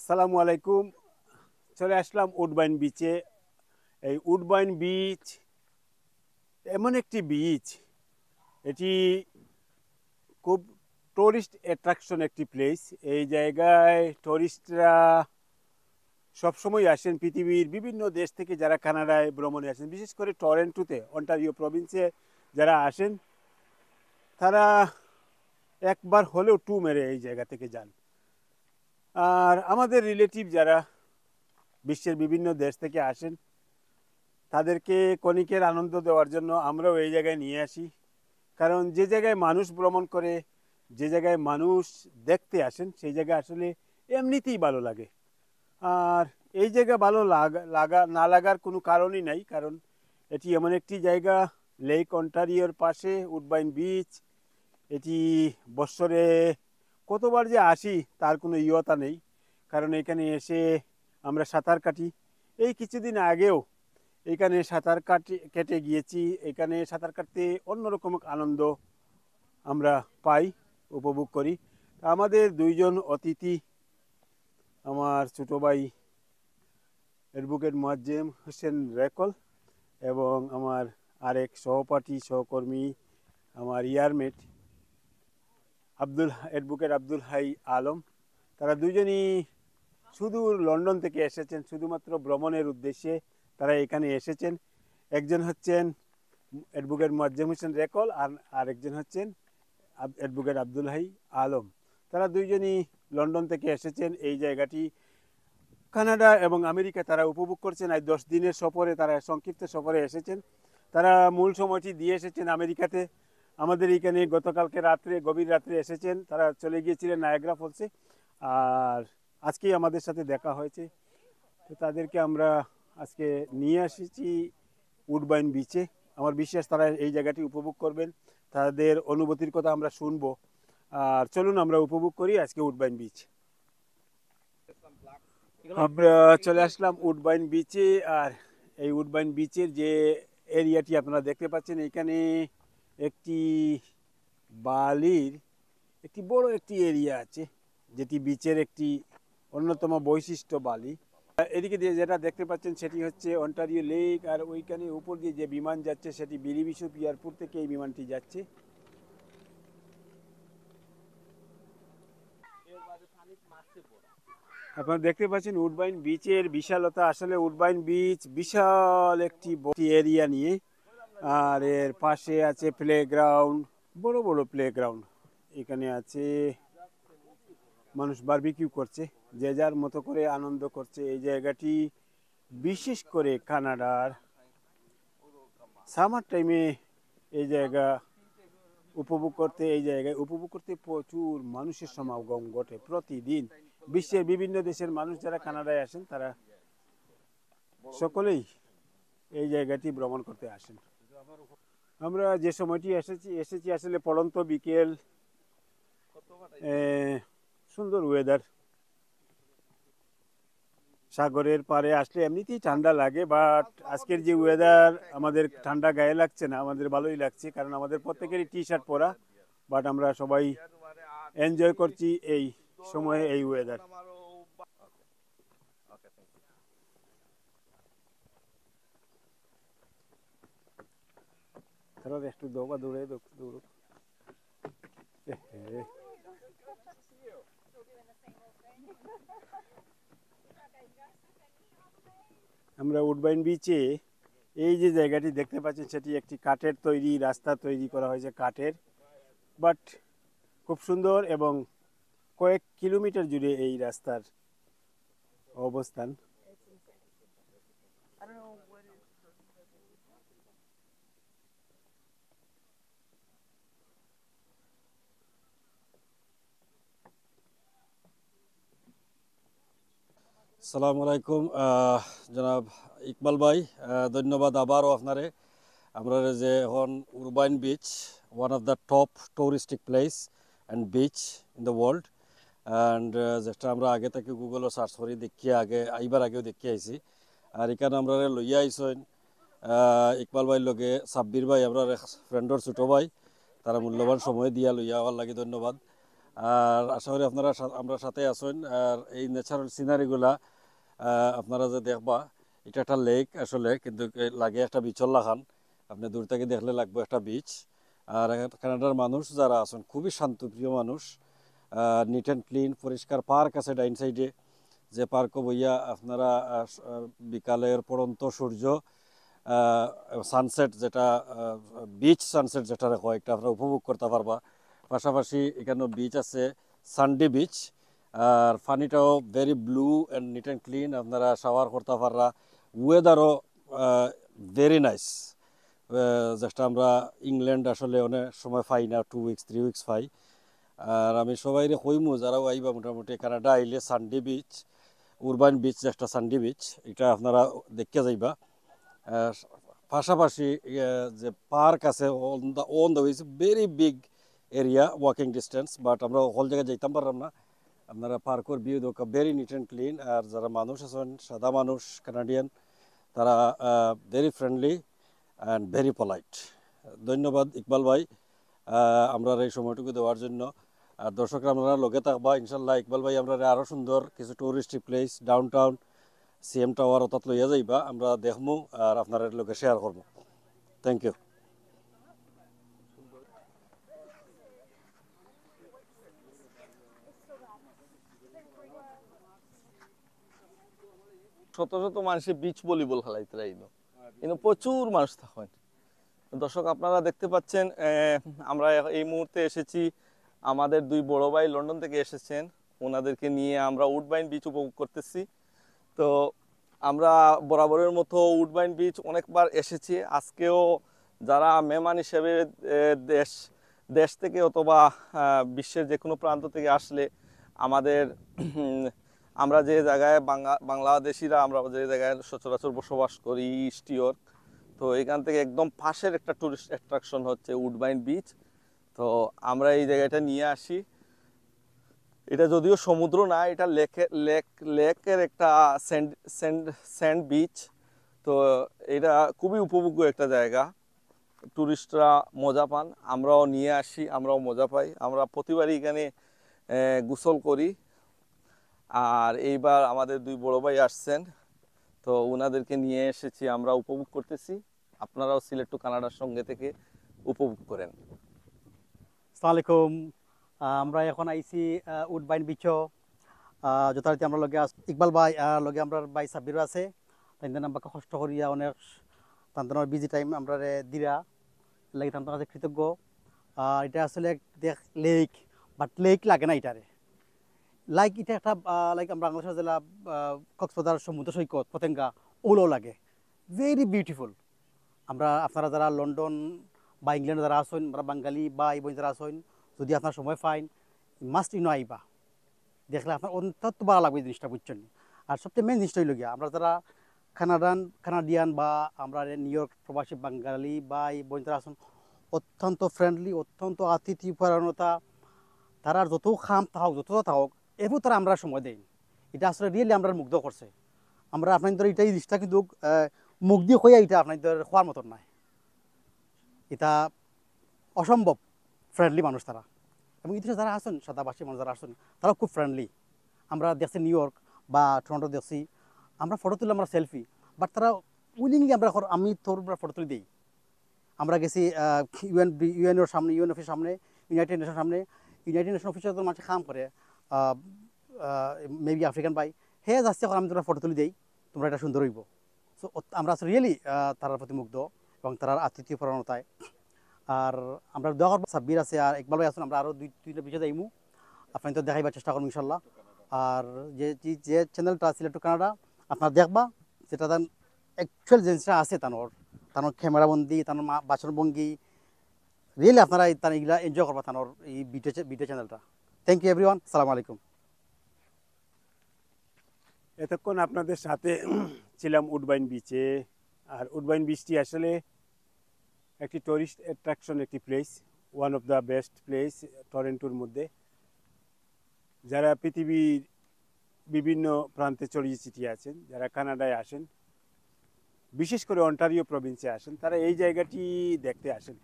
আসসালামু আলাইকুম। চলে আসলাম উডবাইন বিচে। এই উডবাইন বিচ এমন একটি বিচ, এটি খুব টুরিস্ট অ্যাট্রাকশন একটি প্লেস। এই জায়গায় টুরিস্টরা সবসময় আসেন, পৃথিবীর বিভিন্ন দেশ থেকে যারা কানাডায় ভ্রমণে আসেন, বিশেষ করে টরেন্টোতে, অন্টারিও প্রভিন্সে যারা আসেন, তারা একবার হলেও ট্যুর মেরে এই জায়গা থেকে যান। আর আমাদের রিলেটিভ যারা বিশ্বের বিভিন্ন দেশ থেকে আসেন, তাদেরকে ক্ষণিকের আনন্দ দেওয়ার জন্য আমরাও এই জায়গায় নিয়ে আসি। কারণ যে জায়গায় মানুষ ভ্রমণ করে, যে জায়গায় মানুষ দেখতে আসেন, সেই জায়গায় আসলে এমনিতেই ভালো লাগে। আর এই জায়গা ভালো লাগা না লাগার কোনো কারণই নাই, কারণ এটি এমন একটি জায়গা, লেক অন্টারিওর পাশে উডবাইন বিচ। এটি বৎসরে কতবার যে আসি তার কোনো ইয়তা নেই, কারণ এখানে এসে আমরা সাঁতার কাটি। এই কিছুদিন আগেও এখানে সাঁতার কেটে গিয়েছি। এখানে সাঁতার কাটতে অন্যরকম আনন্দ আমরা পাই, উপভোগ করি। আমাদের দুইজন অতিথি, আমার ছোট ভাই অ্যাডভোকেট মোয়াজ্জেম হোসেন রেকল এবং আমার আরেক সহকর্মী, আমার ইয়ারমেট অ্যাডভোকেট আব্দুল হাই আলম, তারা দুজনই সুদূর লন্ডন থেকে এসেছেন শুধুমাত্র ভ্রমণের উদ্দেশ্যে। তারা এখানে এসেছেন। একজন হচ্ছেন অ্যাডভোকেট মোয়াজ্জেম হোসেন রেকল, আর আরেকজন হচ্ছেন অ্যাডভোকেট আব্দুল হাই আলম। তারা দুইজনই লন্ডন থেকে এসেছেন। এই জায়গাটি কানাডা এবং আমেরিকা তারা উপভোগ করছেন। আজ 10 দিনের সফরে, তারা সংক্ষিপ্ত সফরে এসেছেন। তারা মূল সময়টি দিয়ে এসেছেন আমেরিকাতে। আমাদের এইখানে গতকালকে রাত্রে, গভীর রাত্রে এসেছেন। তারা চলে গিয়েছিলেন নায়াগ্রা ফলসে, আর আজকেই আমাদের সাথে দেখা হয়েছে। তো তাদেরকে আমরা আজকে নিয়ে এসেছি উডবাইন বিচে। আমার বিশ্বাস তারা এই জায়গাটি উপভোগ করবেন, তাদের অনুভূতির কথা আমরা শুনবো। আর চলুন আমরা উপভোগ করি আজকে উডবাইন বিচ। আমরা চলে আসলাম উডবাইন বিচে। আর এই উডবাইন বিচের যে এরিয়াটি আপনারা দেখতে পাচ্ছেন, এখানে একটি বালির একটি বড় একটি এরিয়া আছে, যেটি বিচের একটি অন্যতম বৈশিষ্ট্য বালি। এদিকে দিয়ে যেটা দেখতে পাচ্ছেন সেটি হচ্ছে অন্টারিও লেক, আর ওইখানে উপর দিয়ে যে বিমান যাচ্ছে সেটি বিলি বিশপ এয়ারপোর্ট থেকে এই বিমানটি যাচ্ছে। আপনারা দেখতে পাচ্ছেন উডবাইন বিচের বিশালতা। আসলে উডবাইন বিচ বিশাল একটি এরিয়া নিয়ে, আর এর পাশে আছে প্লেগ্রাউন্ড, বড় বড় প্লেগ্রাউন্ড। এখানে আছে মানুষ বারবিকিউ করছে, যে যার মতো করে আনন্দ করছে। এই জায়গাটি বিশেষ করে কানাডার সামার টাইমে এই জায়গায় উপভোগ করতে প্রচুর মানুষের সমাগম ঘটে প্রতিদিন। বিশ্বের বিভিন্ন দেশের মানুষ যারা কানাডায় আসেন, তারা সকলেই এই জায়গাটি ভ্রমণ করতে আসেন। আমরা যে সময়টি এসেছি আসলে পড়ন্ত বিকেল, সুন্দর ওয়েদার। সাগরের পাড়ে আসলে এমনিতেই ঠান্ডা লাগে, বাট আজকের যে ওয়েদার, আমাদের ঠান্ডা গায়ে লাগছে না, আমাদের ভালোই লাগছে, কারণ আমাদের প্রত্যেকেরই টি শার্ট পরা। বাট আমরা সবাই এনজয় করছি এই সময়ে এই ওয়েদার। একটু দৌড়ে দৌড়। আমরা উডবাইন বিচে এই যে জায়গাটি দেখতে পাচ্ছেন, সেটি একটি কাঠের তৈরি রাস্তা তৈরি করা হয়েছে, কাঠের, বাট খুব সুন্দর এবং কয়েক কিলোমিটার জুড়ে এই রাস্তার অবস্থান। আসসালামু আলাইকুম জনাব ইকবাল ভাই, ধন্যবাদ আবারও আপনারে। আমরা যে এখন Woodbine beach, one of the top touristic place and beach in the world, and যেটা আমরা আগে থেকে গুগলও সার্চ করি দেখিয়ে আইবার আগেও দেখিয়ে আইছি। আর এখানে আমরা লইয়া আইসেন ইকবাল ভাইয়ের লগে সাব্বির ভাই, আমরা ফ্রেন্ডর ছোটো ভাই, তারা মূল্যবান সময় দিয়া লইয়া হওয়ার লাগে ধন্যবাদ। আর আশা করি আপনারা আমরা সাথে আছেন। আর এই ন্যাচারাল সিনারিগুলা আপনারা যে দেখবা, এটা একটা লেক আসলে, কিন্তু লাগে একটা বিচল লাগান। আপনি দূর থেকে দেখলে লাগবে একটা বিচ। আর কানাডার মানুষ যারা আছেন খুবই শান্তপ্রিয় মানুষ, নিট অ্যান্ড ক্লিন, পরিষ্কার পার্ক আছে ডাইন সাইডে, যে পার্ক বইয়া আপনারা বিকালের পড়ন্ত সূর্য, সানসেট যেটা বিচ সানসেট যেটা হয়, একটা আপনারা উপভোগ করতে পারবা। পাশাপাশি এখানে বিচ আছে, সানডে বিচ। আর পানিটাও very blue and neat and clean, আপনারা শাওয়ার করতে পাররা। ওয়েদারও ভেরি নাইস, যেটা আমরা ইংল্যান্ড আসলে অনেক সময় পাই না, 2 উইকস 3 উইকস পাই। আর আমি সবাই কইমু যারাও আইবা মোটামুটি কানাডা আইলে সানডে বিচ, উরবান বিচ যেটা সানডে বিচ, এটা আপনারা দেখতে যাইবা। পাশাপাশি যে পার্ক আছে on the is very big area, walking distance, but আমরা হল জায়গায় যাইতাম পারলাম না। আপনারা পার্কের ভিউ দেখা ভেরি নিট অ্যান্ড ক্লিন। আর যারা মানুষ আছেন, সাদা মানুষ কানাডিয়ান, তারা very friendly and very polite. ধন্যবাদ ইকবাল ভাই আমরা এই সময়টুকু দেওয়ার জন্য। আর দর্শকরা আপনারা লগে থাকবা ইনশাল্লাহ। ইকবাল ভাই আমরা আরও সুন্দর কিছু touristic place, down town, CM tower অর্থাৎ লইয়া যাইবা, আমরা দেখমু আর আপনার লোকে শেয়ার করবো। Thank you. শত শত মানুষে বিচ ভলিবল খেলাইতে রাইলো, কিন্তু প্রচুর মানুষ থাকেন। দর্শক আপনারা দেখতে পাচ্ছেন, আমরা এই মুহূর্তে এসেছি, আমাদের দুই বড় ভাই লন্ডন থেকে এসেছেন, ওনাদেরকে নিয়ে আমরা উডবাইন বিচ উপভোগ করতেছি। তো আমরা বরাবরের মতো উডবাইন বিচ অনেকবার এসেছি, আজকেও যারা মেহমান হিসেবে দেশ দেশ থেকে অথবা বিশ্বের যে কোনো প্রান্ত থেকে আসলে আমাদের আমরা যে জায়গায় বাংলাদেশিরা আমরা যে জায়গায় সচরাচর বসবাস করি, ইস্ট ইয়র্ক, তো এখান থেকে একদম পাশের একটা টুরিস্ট অ্যাট্রাকশন হচ্ছে উডবাইন বিচ। তো আমরা এই জায়গাটা নিয়ে আসি। এটা যদিও সমুদ্র না, এটা লেকের একটা স্যান্ড বিচ। তো এটা খুবই উপভোগ্য একটা জায়গা, টুরিস্টরা মজা পান, আমরাও নিয়ে আসি, আমরাও মজা পাই। আমরা প্রতিবারই এখানে গোসল করি। আর এইবার আমাদের দুই বড় ভাই আসছেন, তো ওনাদেরকে নিয়ে এসেছি, আমরা উপভোগ করতেছি। আপনারাও সিলেক্ট টু কানাডার সঙ্গে থেকে উপভোগ করেন। আসসালামু আলাইকুম। আমরা এখন আইছি উডবাইন বিচও, যথারীতি আমরা লগে ইকবাল ভাই আর লগে আমরা ভাই সাব্বিরও আছে। তাই আমাকে কষ্ট করিয়া অনেক তান্তানোর বিজি টাইম আমরা দিরা লাগে, তান্তার কাছে কৃতজ্ঞ। এটা আসলে দেখ লেক, বাট লেক লাগে না এটারে। লাইক এটা একটা লাইক আমরা বাংলাদেশের জেলা কক্সবাজার সমুদ্র সৈকত পতেঙ্গা ওগুলো লাগে, ভেরি বিউটিফুল। আমরা আপনারা যারা লন্ডন বা ইংল্যান্ডে যারা আসেন, আমরা বাঙালি বা এই বোন যারা আসেন, যদি আপনার সময় পাইন মাস্ট ইনো আইবা, দেখলে আপনার অন্তত ভালো লাগবে জিনিসটা, বুঝছেন। আর সবচেয়ে মেন জিনিসটা হইল গিয়া আমরা যারা কানাডিয়ান বা আমরা নিউ ইয়র্ক প্রবাসী বাঙালি বা এই বোন যারা আসেন, অত্যন্ত ফ্রেন্ডলি, অত্যন্ত আতিথ্যপরায়ণতা। তারা যত খাম থাকুক, যত থাকুক, এরপর তারা আমরা সময় দেয়। এটা আসলে রিয়েলি আমরা মুগ্ধ করছে। আমরা আপনাদের এটাই জিনিসটা কিন্তু মুখ দিয়ে হইয়া এটা আপনাদের খোয়ার মতন নাই। এটা অসম্ভব ফ্রেন্ডলি মানুষ তারা। এবং ইতিহাস যারা আসেন, সাদাবাসী মানুষ যারা আসেন, তারাও খুব ফ্রেন্ডলি। আমরা দেখছি নিউ ইয়র্ক বা টরন্টো দেখছি, আমরা ফটো তুলি, আমরা সেলফি, বাট তারা উইলিংলি আমরা আমি তোর ফটো তুলে দিই। আমরা গেছি ইউএনের সামনে, ইউএন অফিসের সামনে, ইউনাইটেড নেশনের সামনে। ইউনাইটেড নেশন অফিসে তো মানুষ কাম করে, মেবি আফ্রিকান ভাই, হে যাচ্ছে এখন আমি তোমরা ফটো তুলে দিই, তোমরা এটা সুন্দর হইব। সো আমরা রিয়েলি তার প্রতি মুগ্ধ এবং তার আতিথ্য পরায়ণতায়। আর আমরা দোয়া করবো সাব্বির আছে আর ইকবাল ভাই আছেন, আমরা আরও দুইটা বিষয় যাইমু, আপনি তো দেখাইবার চেষ্টা করবো ইনশাল্লাহ। আর যে চ্যানেলটা সিলেক্ট টু কানাডা আপনার দেখবা, যেটা তার অ্যাকচুয়াল জিনিসটা আছে, তার ক্যামেরাবন্দি, তার বাচনভঙ্গি, রিয়েলি আপনারা তার এগুলা এনজয় করবা তার এই ভিডিও চ্যানেলটা। থ্যাংক ইউ এভরিওয়ান, আসসালামু আলাইকুম। এতক্ষণ আপনাদের সাথে ছিলাম উডবাইন বিচে। আর উডবাইন বিচটি আসলে একটি টুরিস্ট অ্যাট্রাকশন, একটি place, one of the best place টরন্টোর মধ্যে। যারা পৃথিবীর বিভিন্ন প্রান্তে ছড়িয়ে ছিটিয়ে আছেন, যারা কানাডায় আসেন, বিশেষ করে অন্টারিও প্রভিন্সে আসেন, তারা এই জায়গাটি দেখতে আসেন।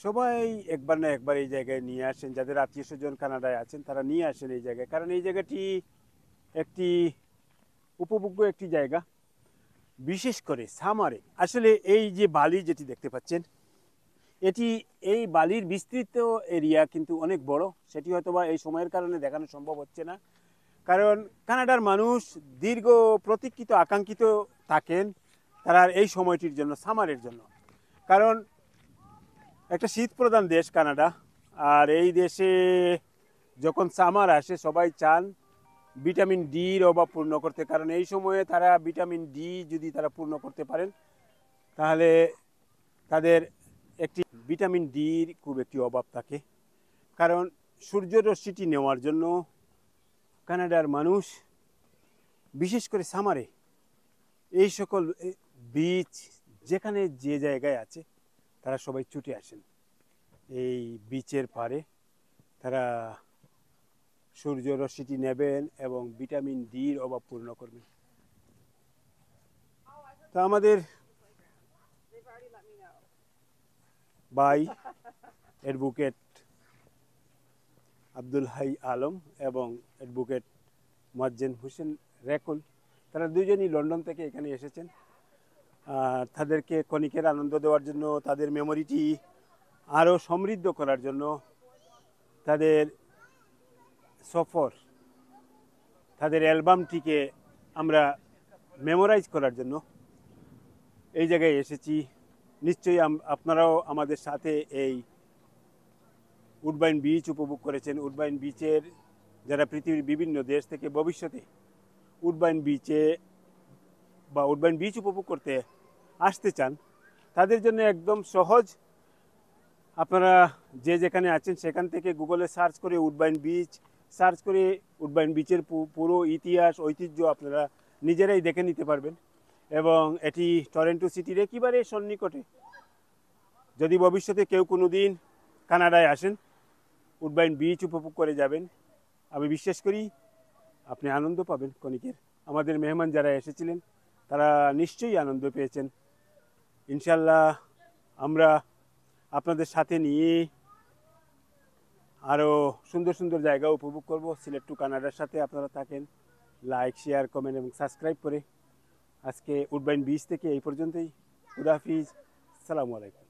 সবাই একবার না একবার এই জায়গায় নিয়ে আসেন, যাদের আত্মীয় স্বজন কানাডায় আছেন তারা নিয়ে আসেন এই জায়গায়, কারণ এই জায়গাটি একটি উপভোগ্য একটি জায়গা, বিশেষ করে সামারে। আসলে এই যে বালি যেটি দেখতে পাচ্ছেন, এটি এই বালির বিস্তৃত এরিয়া কিন্তু অনেক বড়, সেটি হয়তোবা এই সময়ের কারণে দেখানো সম্ভব হচ্ছে না। কারণ কানাডার মানুষ দীর্ঘ প্রতীক্ষিত আকাঙ্ক্ষিত থাকেন তারা এই সময়টির জন্য, সামারের জন্য। কারণ একটা শীত প্রধান দেশ কানাডা, আর এই দেশে যখন সামার আসে সবাই চান ভিটামিন ডির অভাব পূর্ণ করতে, কারণ এই সময়ে তারা ভিটামিন ডি যদি তারা পূর্ণ করতে পারেন তাহলে তাদের একটি ভিটামিন ডির খুব একটি অভাব থাকে। কারণ সূর্যরশ্মিটি নেওয়ার জন্য কানাডার মানুষ বিশেষ করে সামারে এই সকল বিচ যেখানে যে জায়গায় আছে তারা সবাই ছুটে আসেন এই বিচের পাড়ে, তারা সূর্যরশ্মিটি নেবেন এবং ভিটামিন ডির অভাব পূর্ণ করবেন। তো আমাদের ভাই অ্যাডভোকেট আব্দুল হাই আলম এবং অ্যাডভোকেট মোয়াজ্জেম হোসেন রেকুল, তারা দুজনই লন্ডন থেকে এখানে এসেছেন। তাদেরকে ক্ষণিকের আনন্দ দেওয়ার জন্য, তাদের মেমোরিটি আরও সমৃদ্ধ করার জন্য, তাদের সফর, তাদের অ্যালবামটিকে আমরা মেমোরাইজ করার জন্য এই জায়গায় এসেছি। নিশ্চয়ই আপনারাও আমাদের সাথে এই উডবাইন বিচ উপভোগ করেছেন। উডবাইন বিচের যারা পৃথিবীর বিভিন্ন দেশ থেকে ভবিষ্যতে উডবাইন বিচে বা উডবাইন বিচ উপভোগ করতে আসতে চান, তাদের জন্য একদম সহজ। আপনারা যে যেখানে আছেন সেখান থেকে গুগলে সার্চ করে উডবাইন বিচ সার্চ করে উডবাইন বিচের পুরো ইতিহাস ঐতিহ্য আপনারা নিজেরাই দেখে নিতে পারবেন। এবং এটি টরন্টো সিটির একেবারে সন্নিকটে। যদি ভবিষ্যতে কেউ কোনো দিন কানাডায় আসেন, উডবাইন বিচ উপভোগ করে যাবেন, আমি বিশ্বাস করি আপনি আনন্দ পাবেন। ক্ষণিকের আমাদের মেহমান যারা এসেছিলেন তারা নিশ্চয়ই আনন্দ পেয়েছেন। ইনশাল্লাহ আমরা আপনাদের সাথে নিয়ে আরও সুন্দর সুন্দর জায়গা উপভোগ করব। সিলেক্ট টু কানাডার সাথে আপনারা থাকেন, লাইক, শেয়ার, কমেন্ট এবং সাবস্ক্রাইব করে। আজকে উডবাইন বিচ থেকে এই পর্যন্তই। খুদা হাফিজ, আসসালামু আলাইকুম।